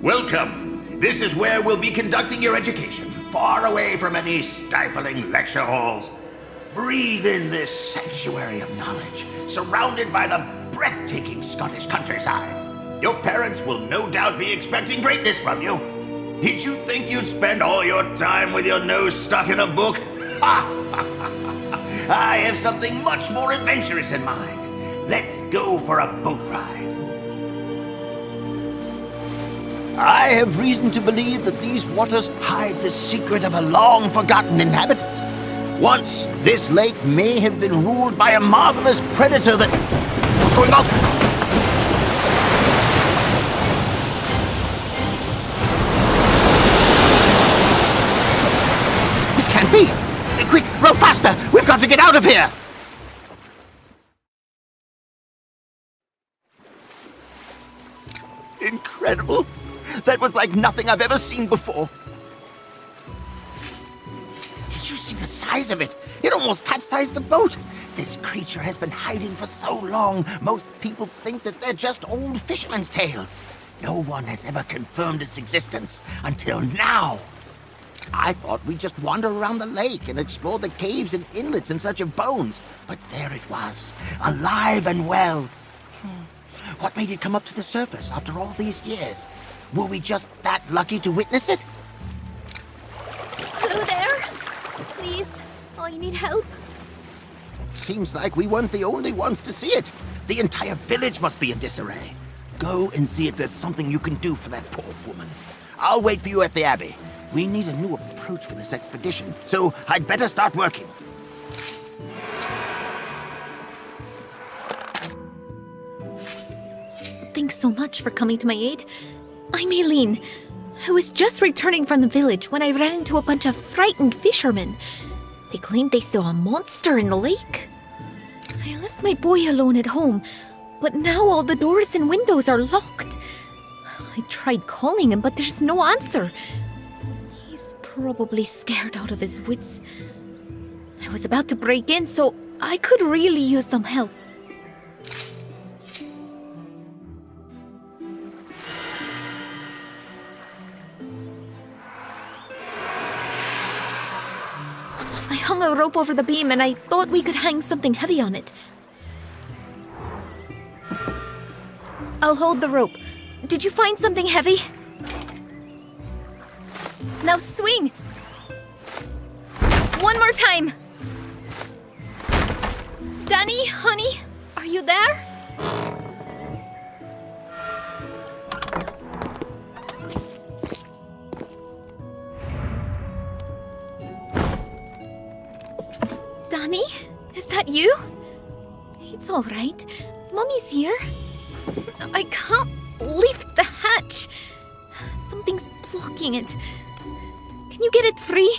Welcome. This is where we'll be conducting your education, far away from any stifling lecture halls. Breathe in this sanctuary of knowledge, surrounded by the breathtaking Scottish countryside. Your parents will no doubt be expecting greatness from you. Did you think you'd spend all your time with your nose stuck in a book? I have something much more adventurous in mind. Let's go for a boat ride. I have reason to believe that these waters hide the secret of a long-forgotten inhabitant. Once, this lake may have been ruled by a marvelous predator that... What's going on? This can't be! Quick, row faster! We've got to get out of here! Incredible! That was like nothing I've ever seen before. Did you see the size of it? It almost capsized the boat. This creature has been hiding for so long, most people think that they're just old fishermen's tales. No one has ever confirmed its existence until now. I thought we'd just wander around the lake and explore the caves and inlets in search of bones. But there it was, alive and well. What made it come up to the surface after all these years? Were we just that lucky to witness it? Hello there. Please, you need help? Seems like we weren't the only ones to see it. The entire village must be in disarray. Go and see if there's something you can do for that poor woman. I'll wait for you at the Abbey. We need a new approach for this expedition, so I'd better start working. Thanks so much for coming to my aid. I'm Aileen. I was just returning from the village when I ran into a bunch of frightened fishermen. They claimed they saw a monster in the lake. I left my boy alone at home, but now all the doors and windows are locked. I tried calling him, but there's no answer. He's probably scared out of his wits. I was about to break in, so I could really use some help. I hung a rope over the beam and I thought we could hang something heavy on it. I'll hold the rope. Did you find something heavy? Now swing! One more time! Danny, honey, are you there? Danny, is that you? It's all right. Mummy's here. I can't lift the hatch. Something's blocking it. Can you get it free?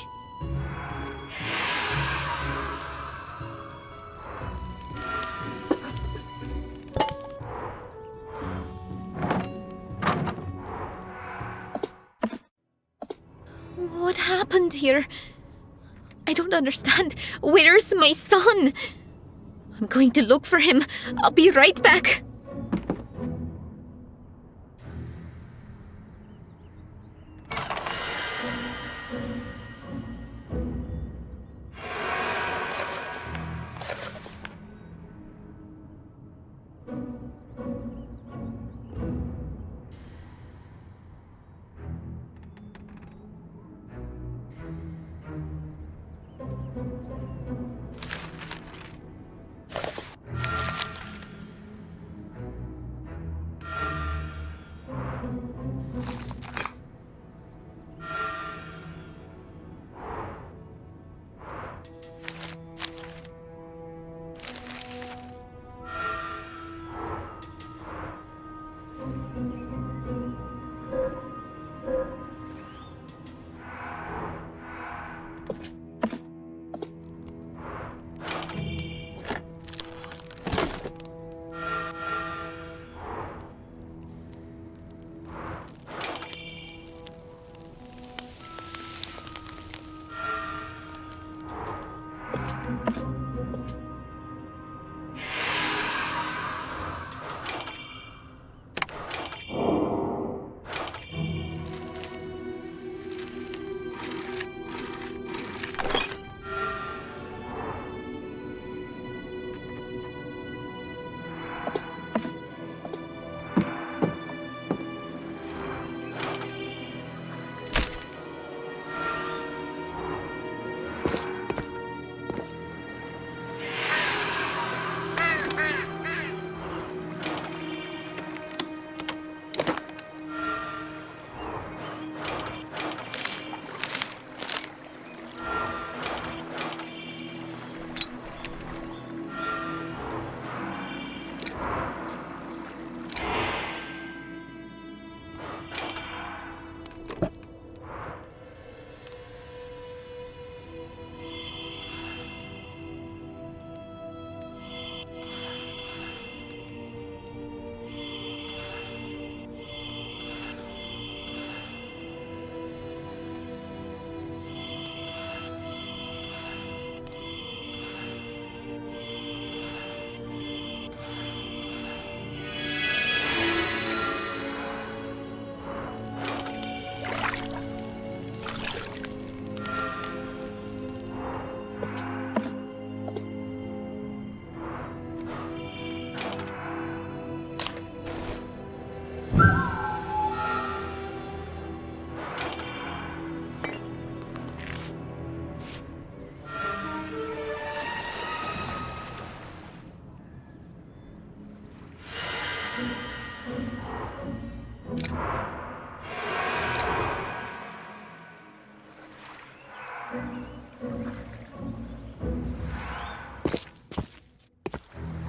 happened here? I don't understand. Where's my son? I'm going to look for him. I'll be right back.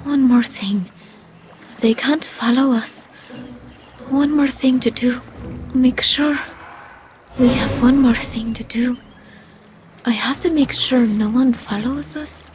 One more thing. They can't follow us. One more thing to do. Make sure. We have one more thing to do. I have to make sure no one follows us.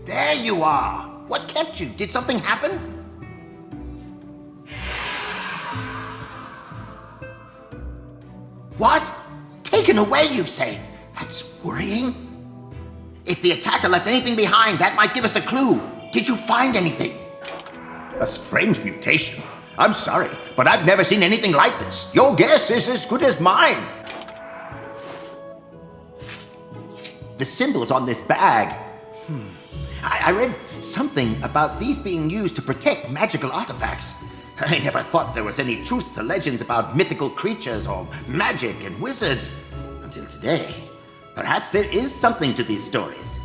There you are! What kept you? Did something happen? What? Taken away, you say? That's worrying. If the attacker left anything behind, that might give us a clue. Did you find anything? A strange mutation? I'm sorry, but I've never seen anything like this. Your guess is as good as mine. The symbols on this bag. I read something about these being used to protect magical artifacts. I never thought there was any truth to legends about mythical creatures or magic and wizards until today. Perhaps there is something to these stories.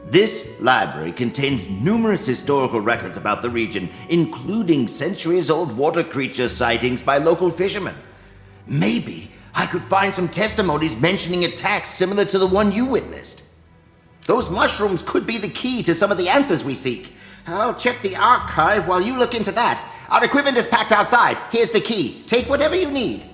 This library contains numerous historical records about the region, including centuries-old water creature sightings by local fishermen. Maybe I could find some testimonies mentioning attacks similar to the one you witnessed. Those mushrooms could be the key to some of the answers we seek. I'll check the archive while you look into that. Our equipment is packed outside. Here's the key. Take whatever you need.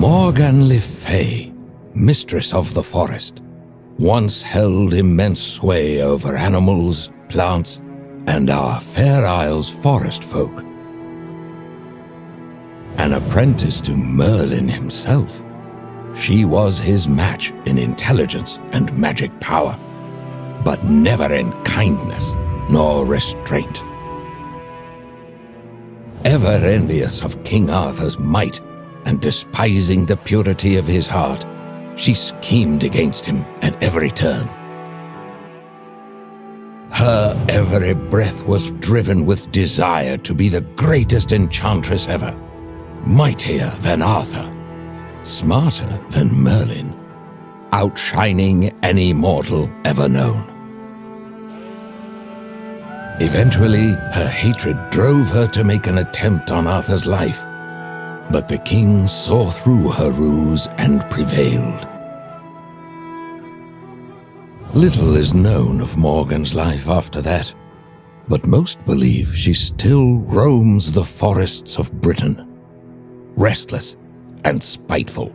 Morgan le Fay, mistress of the forest, once held immense sway over animals, plants, and our Fair Isle's forest folk. An apprentice to Merlin himself, she was his match in intelligence and magic power, but never in kindness nor restraint. Ever envious of King Arthur's might and despising the purity of his heart, she schemed against him at every turn. Her every breath was driven with desire to be the greatest enchantress ever, mightier than Arthur, smarter than Merlin, outshining any mortal ever known. Eventually, her hatred drove her to make an attempt on Arthur's life, but the king saw through her ruse and prevailed. Little is known of Morgan's life after that, but most believe she still roams the forests of Britain, restless and spiteful.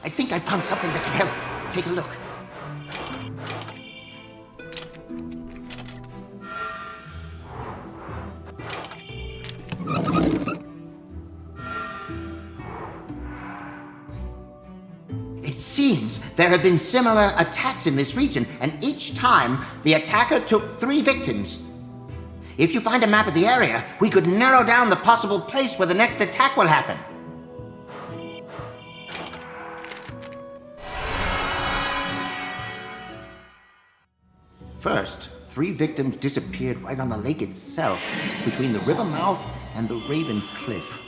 I think I found something that can help. Take a look. It seems there have been similar attacks in this region, and each time the attacker took 3 victims. If you find a map of the area, we could narrow down the possible place where the next attack will happen. First, 3 victims disappeared right on the lake itself, between the river mouth and the Raven's Cliff.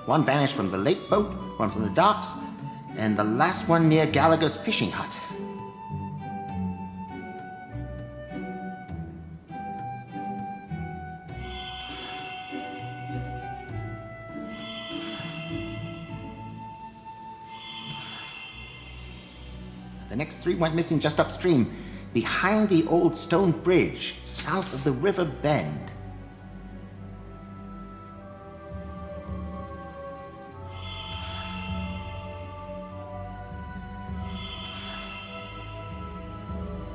One vanished from the lake boat, one from the docks, and the last one near Gallagher's fishing hut. The next 3 went missing just upstream, behind the old stone bridge, south of the river bend.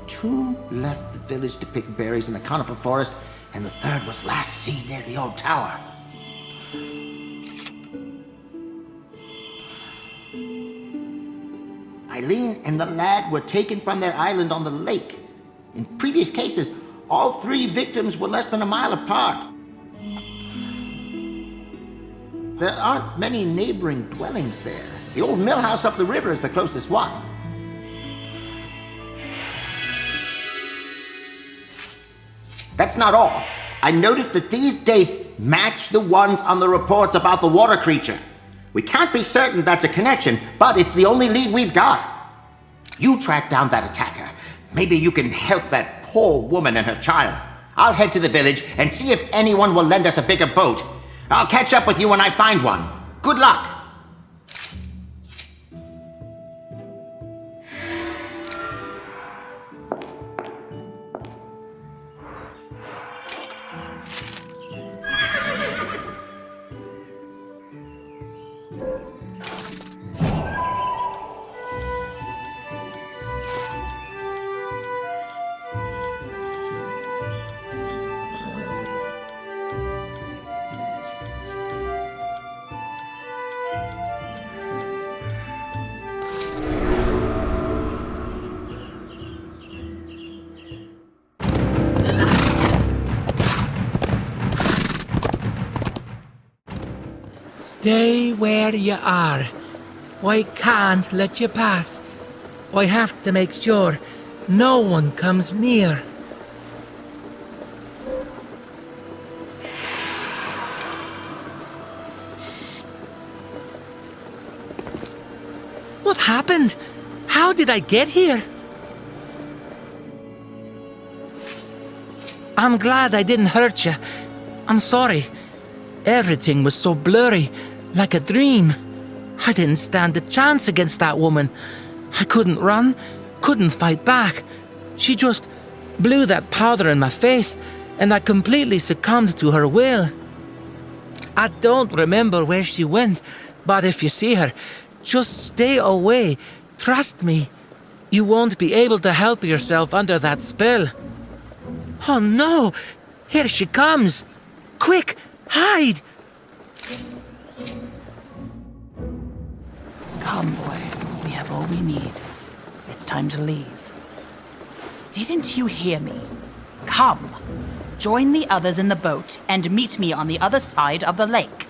Two left the village to pick berries in the conifer forest, and the third was last seen near the old tower. Eileen and the lad were taken from their island on the lake. In previous cases, all 3 victims were less than a mile apart. There aren't many neighboring dwellings there. The old mill house up the river is the closest one. That's not all. I noticed that these dates match the ones on the reports about the water creature. We can't be certain that's a connection, but it's the only lead we've got. You track down that attacker. Maybe you can help that poor woman and her child. I'll head to the village and see if anyone will lend us a bigger boat. I'll catch up with you when I find one. Good luck. Stay where you are. I can't let you pass. I have to make sure no one comes near. What happened? How did I get here? I'm glad I didn't hurt you. I'm sorry. Everything was so blurry, like a dream. I didn't stand a chance against that woman. I couldn't run, couldn't fight back. She just blew that powder in my face, and I completely succumbed to her will. I don't remember where she went, but if you see her, just stay away. Trust me. You won't be able to help yourself under that spell. Oh no! Here she comes! Quick, hide! Come, boy. We have all we need. It's time to leave. Didn't you hear me? Come. Join the others in the boat and meet me on the other side of the lake.